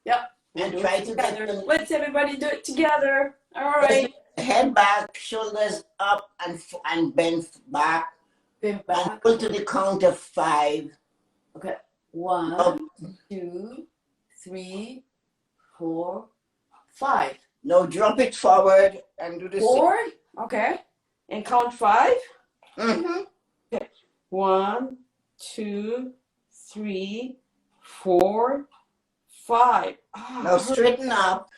Yep. And try to get them. Let's everybody do it together. All right. Head back, shoulders up and bend back. Bend back. And go to the count of 5. Okay. 1, 2, 3, 4, 5. Now drop it forward and do the forward. Okay. And count 5. Mm-hmm. Okay. 1, 2, 3, 4, 5. Now straighten up.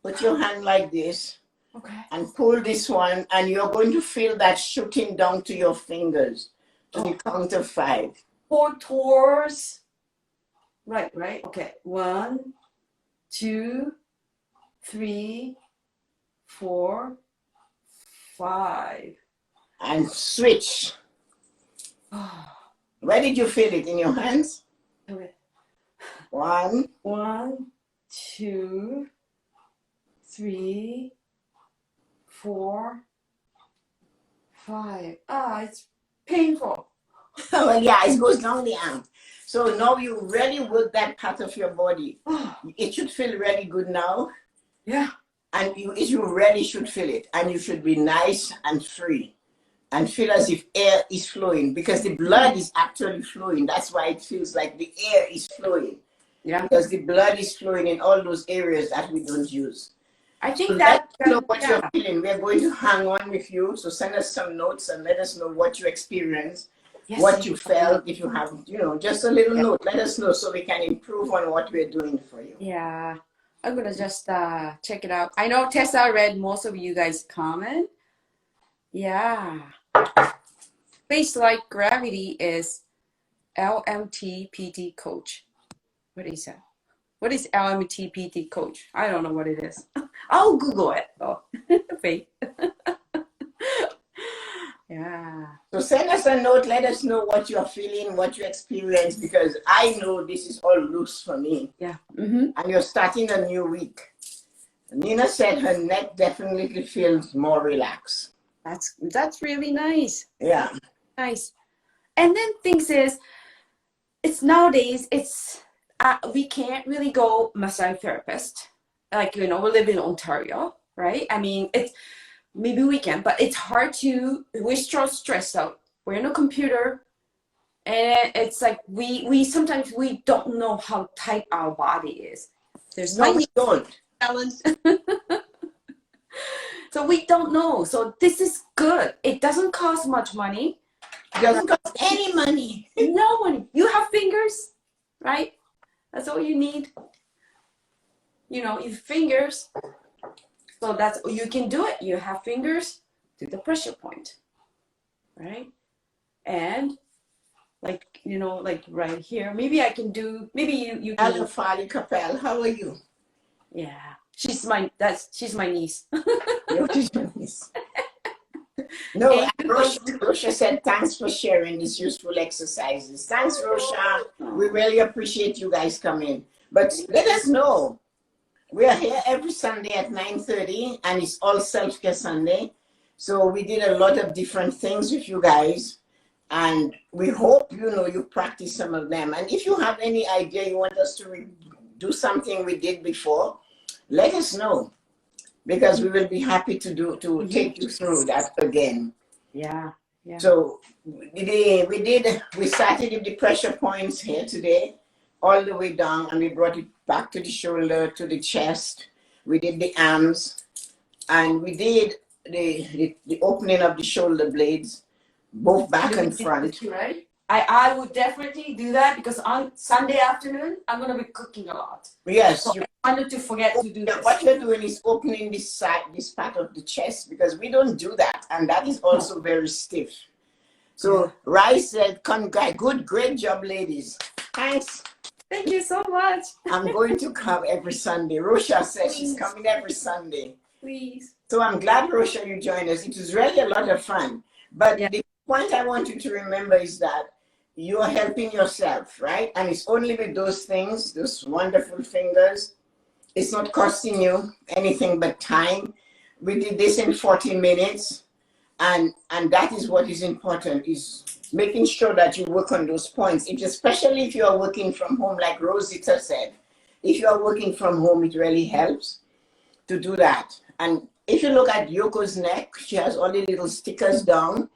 Put your hand like this. Okay. And pull this one, and you're going to feel that shooting down to your fingers to the count of 5. 4 towards. Right. Okay. 1, 2, 3, 4, 5. And switch. Where did you feel it? In your hands? Okay. 1, 2, 3, 4, 5. It's painful. Well, yeah, it goes down the arm. So now you really work that part of your body. It should feel really good now. Yeah. And you really should feel it. And you should be nice and free. And feel as if air is flowing. Because the blood is actually flowing. That's why it feels like the air is flowing. Yeah. Because the blood is flowing in all those areas that we don't use. I think so that let us know what you're feeling. We're going to hang on with you. So send us some notes and let us know what you experience Yes, what you felt. If you have, you know, just a little note, let us know so we can improve on what we're doing for you. yeah. I'm gonna just check it out. I know Tessa read most of you guys' comment. Yeah. Space Like Gravity is LMTPT coach. What is that? What is LMTPT coach? I don't know what it is. I'll Google it. Oh, wait. Yeah. So send us a note, let us know what you're feeling, what you experience, because I know this is all loose for me. Yeah. Mm-hmm. And you're starting a new week. Nina said her neck definitely feels more relaxed. That's really nice. Yeah. Nice. And then things is, it's nowadays we can't really go massage therapist. Like, you know, we live in Ontario, right? I mean, it's maybe we can, but it's hard to. We're so stressed out. We're in a computer, and it's like we sometimes we don't know how tight our body is. There's No, we don't. challenge. So we don't know. So this is good. It doesn't cost much money. It doesn't cost any money. No money. You have fingers, right? That's all you need. You know, your fingers. So that's, you can do it. You have fingers to the pressure point, right? And like, you know, like right here. Maybe I can do, maybe you can. Hello, Fali Capel, how are you? Yeah. She's my niece. No, Rosha said, thanks for sharing these useful exercises. Thanks, Rosha. We really appreciate you guys coming. But let us know. We are here every Sunday at 9:30, and it's all self-care Sunday. So we did a lot of different things with you guys, and we hope, you know, you practice some of them. And if you have any idea you want us to do something we did before, let us know, because we will be happy to take you through that again. Yeah. Yeah. So we started with the pressure points here today, all the way down, and we brought it back to the shoulder, to the chest. We did the arms, and we did the opening of the shoulder blades, both back and front. Right? I would definitely do that, because on Sunday afternoon I'm gonna be cooking a lot. Yes, so I wanted to forget to do this. What you're doing is opening this side, this part of the chest, because we don't do that, and that is also very stiff. So Rice said, great job, ladies. Thanks. Thank you so much. I'm going to come every Sunday. Rosha says she's coming every Sunday. Please. So I'm glad, Rosha, you joined us. It was really a lot of fun. But the point I want you to remember is that you are helping yourself, right? And it's only with those things, those wonderful fingers. It's not costing you anything but time. We did this in 40 minutes. And that is what is important, is making sure that you work on those points. Especially if you are working from home, like Rosita said. If you are working from home, it really helps to do that. And if you look at Yoko's neck, she has all the little stickers down.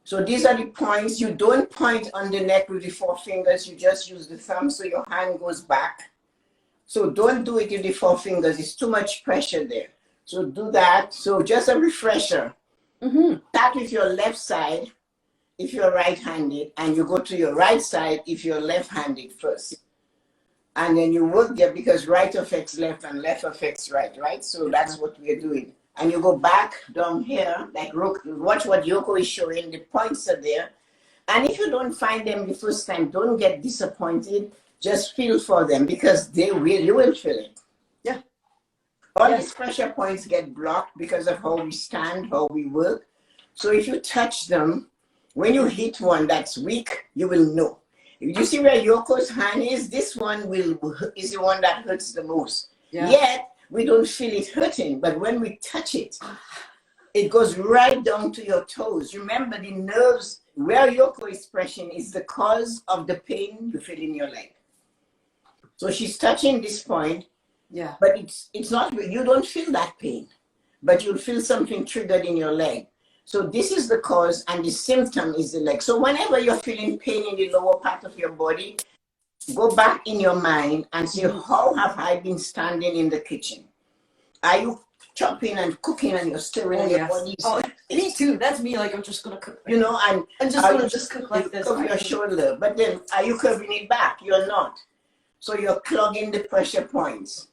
So these are the points. You don't point on the neck with the 4 fingers. You just use the thumb so your hand goes back. So don't do it with the 4 fingers. It's too much pressure there. So do that. So just a refresher. Start with your left side if you're right-handed, and you go to your right side if you're left-handed first. And then you work there, because right affects left and left affects right, right? So that's what we're doing. And you go back down here, like watch what Yoko is showing. The points are there. And if you don't find them the first time, don't get disappointed. Just feel for them, because you will feel it. Yeah. All these pressure points get blocked because of how we stand, how we work. So if you touch them, when you hit one that's weak, you will know. If you see where Yoko's hand is, this one is the one that hurts the most. Yeah. Yet, we don't feel it hurting, but when we touch it, it goes right down to your toes. Remember, the nerves where Yoko is pressing is the cause of the pain you feel in your leg. So she's touching this point, but it's not, you don't feel that pain, but you'll feel something triggered in your leg. So this is the cause, and the symptom is the leg. So whenever you're feeling pain in the lower part of your body, go back in your mind and say, how have I been standing in the kitchen? Are you chopping and cooking and you're stirring Oh, and your yes. body's Oh, me too. That's me. Like, I'm just gonna cook. you know, and I'm just gonna just cook like this. curve your shoulder, but then are you curving it back? You're not. So you're clogging the pressure points,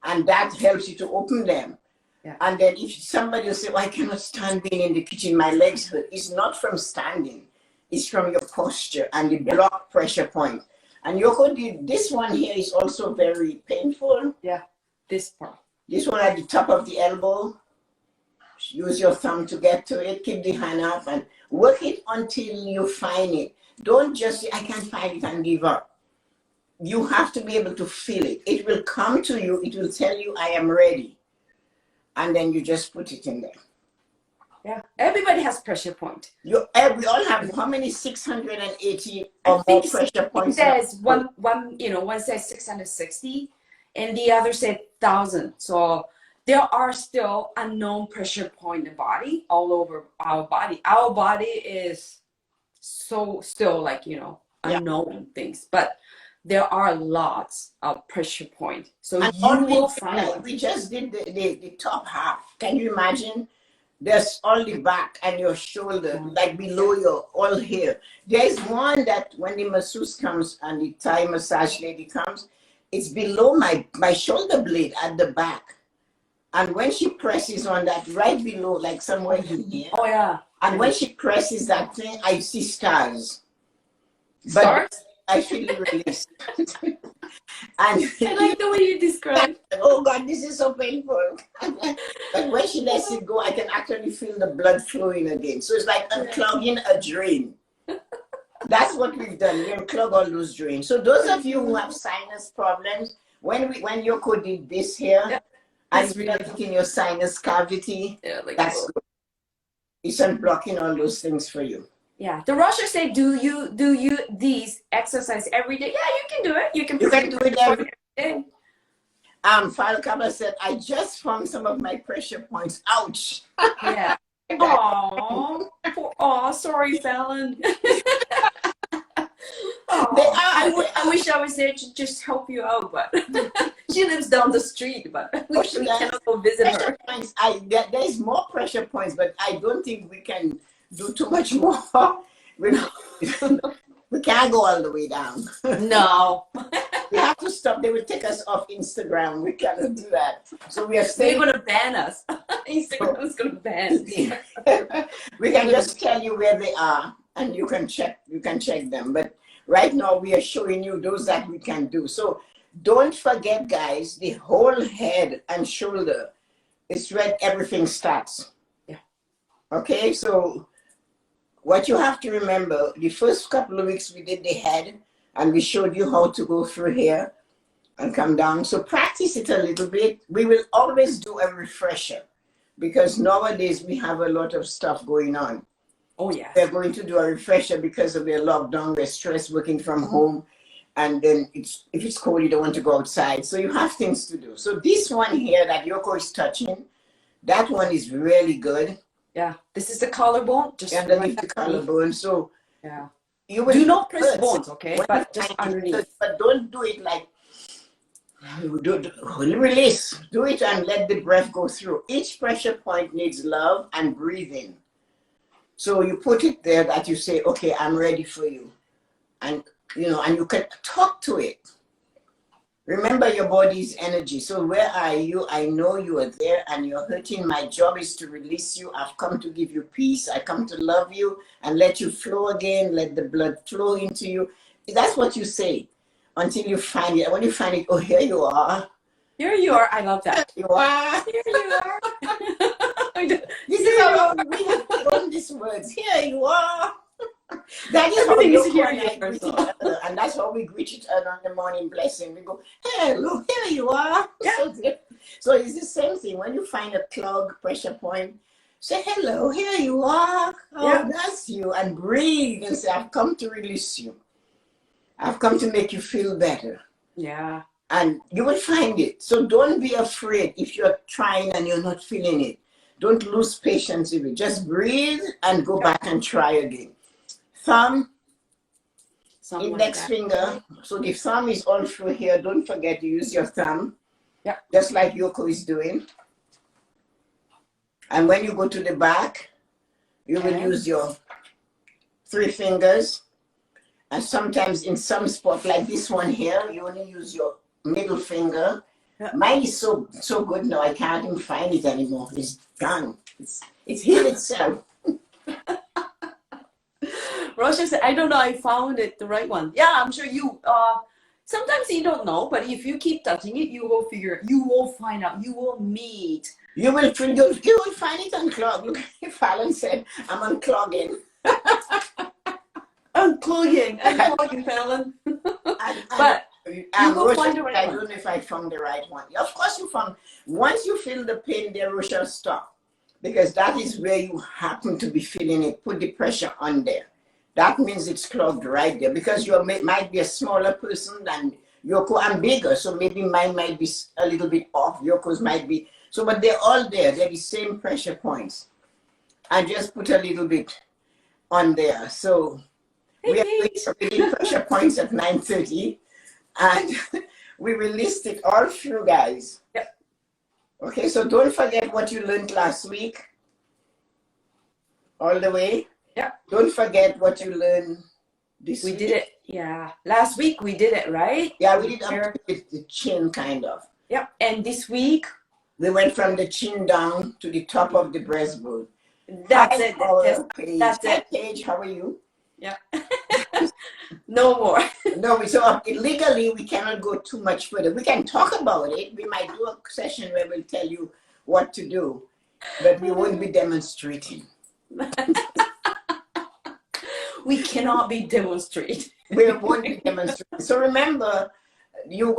and that helps you to open them. Yeah. And then if somebody will say, "Well, I cannot stand being in the kitchen, my legs hurt," it's not from standing, it's from your posture and the block pressure point. And Yoko did this one here is also very painful. Yeah, this part. This one at the top of the elbow. Use your thumb to get to it. Keep the hand up and work it until you find it. Don't just say, "I can't find it," and give up. You have to be able to feel it. It will come to you. It will tell you, "I am ready." And then you just put it in there. Yeah, everybody has pressure point. We all have how many 680 or more pressure points? It says one says 660 and the other said 1,000. So there are still unknown pressure point in the body all over our body. Our body is so still like, unknown things, but there are lots of pressure point. So and you will find it. We just did the top half. Can you imagine? There's all the back and your shoulder, like below your all here. There's one that when the masseuse comes and the Thai massage lady comes, it's below my shoulder blade at the back. And when she presses on that right below, like somewhere in here. Oh yeah. And when she presses that thing, I see stars. Stars? But I feel the release. And I like the way you describe. Oh God, this is so painful. But when she lets it go, I can actually feel the blood flowing again. So it's like unclogging a drain. That's what we've done. We unclog all those drains. So those of you who have sinus problems, when Yoko did this here, and you felt it in your sinus cavity, that's good. It's unblocking all those things for you. Yeah, the Russia say, do you these exercise every day? Yeah, you can do it. You can do it every day. Falcaba said, "I just found some of my pressure points." Ouch. Yeah. Oh, sorry, Fallon. I wish I was there to just help you out, but she lives down the street, but we cannot go visit her. Points, there's more pressure points, but I don't think we can do too much more. We can't go all the way down. No. We have to stop. They will take us off Instagram. We cannot do that. So we are They're going to ban us. Instagram is going to ban. We can just tell you where they are and you can check them. But right now we are showing you those that we can do. So don't forget, guys, the whole head and shoulder is where everything starts. Yeah. Okay, so what you have to remember, the first couple of weeks we did the head and we showed you how to go through here and come down. So practice it a little bit. We will always do a refresher because nowadays we have a lot of stuff going on. Oh yeah. We're going to do a refresher because of the lockdown, we're stressed working from home. And then if it's cold, you don't want to go outside. So you have things to do. So this one here that Yoko is touching, that one is really good. Yeah, this is the collarbone. Just underneath the collarbone. So yeah, you will do not press bones, okay? But just underneath. But don't do it like release. Do it and let the breath go through. Each pressure point needs love and breathing. So you put it there that you say, "Okay, I'm ready for you," and you can talk to it. Remember your body's energy. So where are you? I know you are there and you're hurting. My job is to release you. I've come to give you peace. I come to love you and let you flow again. Let the blood flow into you. That's what you say until you find it. When you find it, oh, here you are. Here you are. I love that. You are. Here you are. This is how we have learned these words. Here you are. That is everything how is here, greet each other, and that's how we greet each other on the morning blessing. We go, "Hey, look, here you are." Yeah. So it's the same thing. When you find a clog pressure point, say, "Hello, here you are." Oh, yeah. That's you, and breathe and say, "I've come to release you. I've come to make you feel better." Yeah. And you will find it. So don't be afraid if you're trying and you're not feeling it. Don't lose patience with it. Just breathe and go back and try again. Thumb, index finger. So the thumb is all through here. Don't forget to use your thumb. Yeah. Just like Yoko is doing. And when you go to the back, you will use your 3 fingers. And sometimes in some spot like this one here, you only use your middle finger. Yeah. Mine is so good now, I can't even find it anymore. It's gone. It's healed itself. Rosha said, I don't know, I found it, the right one. Yeah, I'm sure you, sometimes you don't know, but if you keep touching it, you will you will find out, you will meet. You will find it unclogged. Look, Fallon said, I'm unclogging. Unclogging, Fallon. But you will find the right one. I don't know if I found the right one. Of course you found. Once you feel the pain there, Rosha, stop. Because that is where you happen to be feeling it. Put the pressure on there. That means it's clogged right there. Because you might be a smaller person than Yoko. I'm bigger, so maybe mine might be a little bit off. Yoko's might be. So, but they're all there. They're the same pressure points. I just put a little bit on there. So we did pressure points at 9:30. And we will list it all through, guys. Yep. Okay, so don't forget what you learned last week. All the way. Yeah. Don't forget what you learned this week. We did it, yeah. Last week we did it, right? Yeah, we did up to the chin, kind of. Yep. And this week we went from the chin down to the top of the breastbone. That's it. That's it. Paige, how are you? Yeah. No more. No, so legally we cannot go too much further. We can talk about it. We might do a session where we'll tell you what to do, but we won't be demonstrating. We cannot be demonstrating. We won't be demonstrating. So remember, you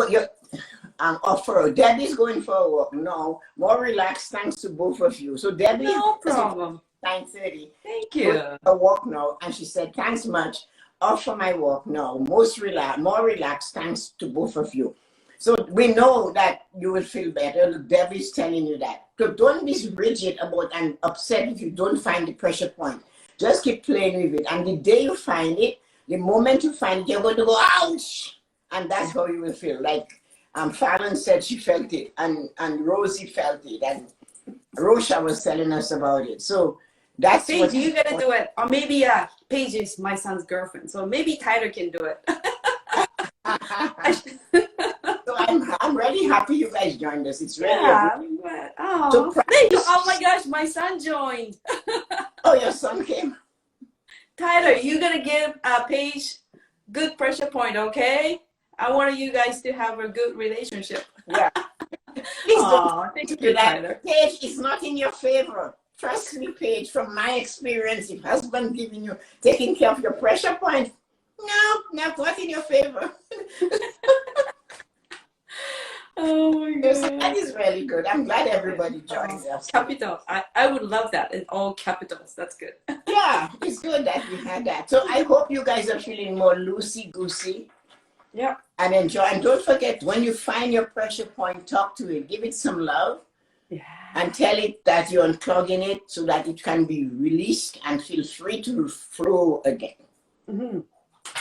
offer. Debbie's going for a walk. No, more relaxed. Thanks to both of you. So Debbie, no problem. 9:30. Thank you. A walk now, and she said, "Thanks much. Off for my walk now. More relaxed. Thanks to both of you." So we know that you will feel better. Debbie's telling you that. So don't be rigid about and upset if you don't find the pressure point. Just keep playing with it. And the day you find it, the moment you find it, you're going to go, ouch! And that's how you will feel. Like Fallon said she felt it, and Rosie felt it, and Rosha was telling us about it. So that's Paige, what you gotta do it. Or maybe Paige is my son's girlfriend, so maybe Tyler can do it. So I'm really happy you guys joined us. It's really oh my gosh, my son joined. Oh, your son came. Tyler, you gotta give Paige good pressure point, okay? I want you guys to have a good relationship. Yeah. Please don't thank you, Tyler. Paige, it's not in your favor. Trust me, Paige, from my experience, if husband taking care of your pressure point, no, not in your favor. Oh my God. So that is really good. I'm glad everybody joins us. Capital. I would love that in all capitals. That's good. Yeah, it's good that we had that. So I hope you guys are feeling more loosey-goosey. Yeah. And enjoy. And don't forget, when you find your pressure point, talk to it. Give it some love. Yeah. And tell it that you're unclogging it so that it can be released and feel free to flow again. Mm-hmm.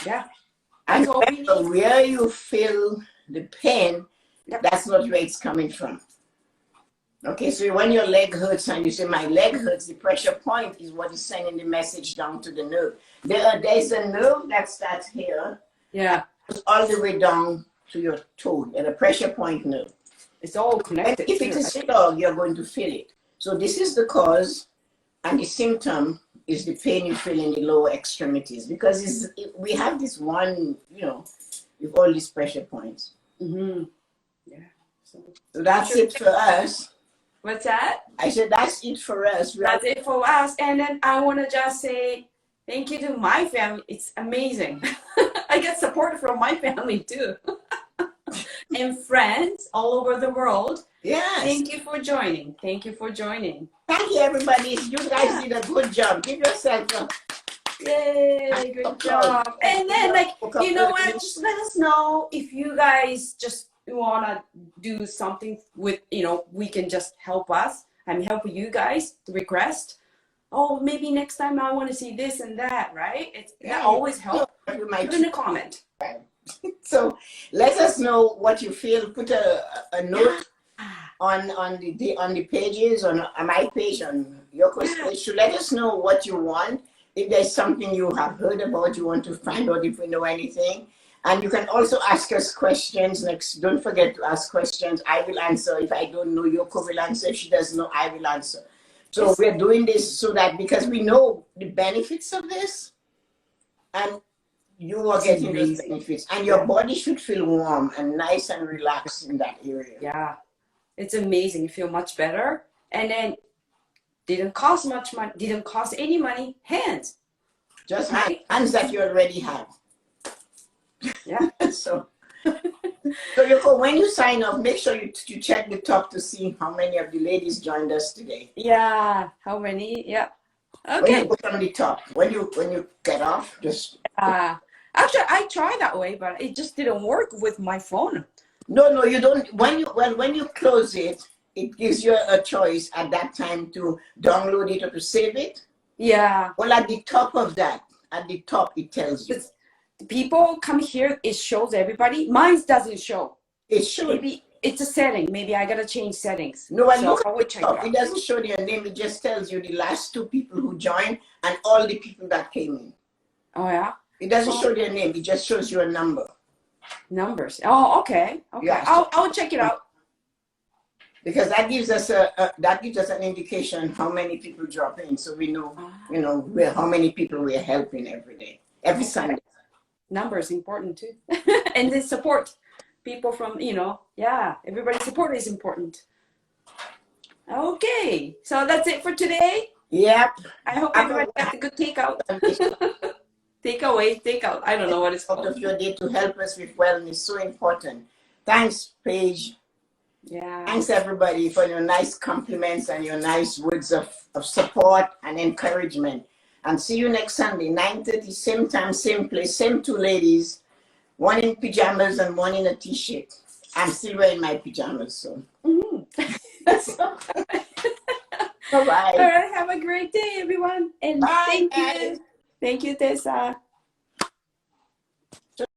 Yeah. And remember, where you feel the pain, that's not where it's coming from. Okay, so when your leg hurts and you say, my leg hurts, the pressure point is what is sending the message down to the nerve. There's a nerve that starts here. Yeah. Goes all the way down to your toe, and a pressure point nerve. It's all connected. And if it is clogged, you're going to feel it. So this is the cause, and the symptom is the pain you feel in the lower extremities, because we have this one, with all these pressure points. Mm-hmm. Yeah. So that's it for us. What's that? I said that's it for us. That's it for us. And then I want to just say thank you to my family. It's amazing. I get support from my family too. And friends all over the world. Yes. Thank you for joining. Thank you for joining. Thank you, everybody. You guys did a good job. Give yourself a yay, good job. And then, you know what? Just let us know if you guys just want to do something with, we can just help us and help you guys to request. Oh, maybe next time I want to see this and that, right? That always helps. Put in a comment. So let us know what you feel. Put a note on the pages, on my page, on Yoko's page, to let us know what you want. If there's something you have heard about, you want to find out if we know anything. And you can also ask us questions. Next, don't forget to ask questions. I will answer. If I don't know, Yoko will answer. If she doesn't know, I will answer. So we're doing this so that because we know the benefits of this, and you are getting those benefits, and your body should feel warm and nice and relaxed in that area. Yeah, it's amazing. You feel much better, and then didn't cost much money. Didn't cost any money. Hands, just hands that you already have. Yeah. So Yoko, when you sign up, make sure you check the top to see how many of the ladies joined us today. Yeah. How many? Yeah. Okay. When you go from the top, when you get off, just. Actually, I tried that way, but it just didn't work with my phone. No, you don't. When you close it, it gives you a choice at that time to download it or to save it. Yeah. Well, at the top of that, at the top, it tells you. People come here, it shows everybody. Mine doesn't show. It should. Maybe it's a setting. Maybe I gotta change settings. No, I so look I would check it out. It doesn't show your name. It just tells you the last 2 people who joined and all the people that came in. Oh yeah. It doesn't show their name. It just shows you a number. Numbers. Oh, okay. Okay. Yeah, I'll check it out. Because that gives us an indication how many people drop in, so we know how many people we're helping every day, every Sunday. Numbers important too, and the support people from everybody's support is important. Okay, so that's it for today. Yep. I hope everybody got the good takeout. Takeout. I don't know what it's called. Out of your day to help us with wellness, so important. Thanks, Paige. Yeah. Thanks everybody for your nice compliments and your nice words of support and encouragement. And see you next Sunday, 9:30, same time, same place, same 2 ladies, one in pajamas and one in a t-shirt. I'm still wearing my pajamas, so. Bye-bye. All right, have a great day, everyone. And bye, thank you. Thank you, Tessa.